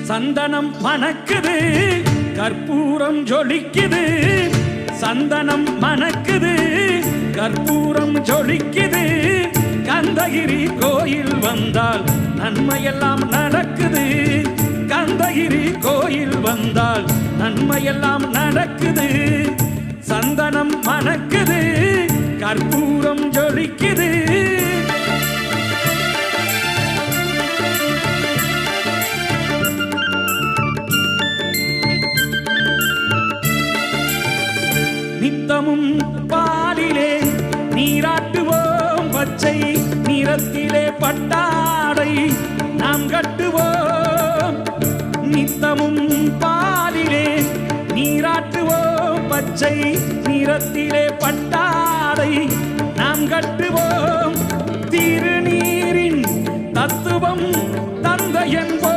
சந்தனம் மணக்குது கற்பூரம் ஜொலிக்குது சந்தனம் மணக்குது கற்பூரம் ஜொலிக்குது கந்தகிரி கோயில் வந்தால் நன்மையெல்லாம் நடக்குது கந்தகிரி கோயில் வந்தால் நன்மையெல்லாம் நடக்குது சந்தனம் மணக்குது கற்பூரம் ஜொலிக்குது நித்தமும் பாலிலே நீராட்டுவோம் பச்சை நிறத்திலே பட்டாடை நாம் கட்டுவோம் நித்தமும் பாலிலே நீராட்டுவோம் பச்சை நிறத்திலே பட்டாடை நாம் கட்டுவோம் திருநீரின் தத்துவம்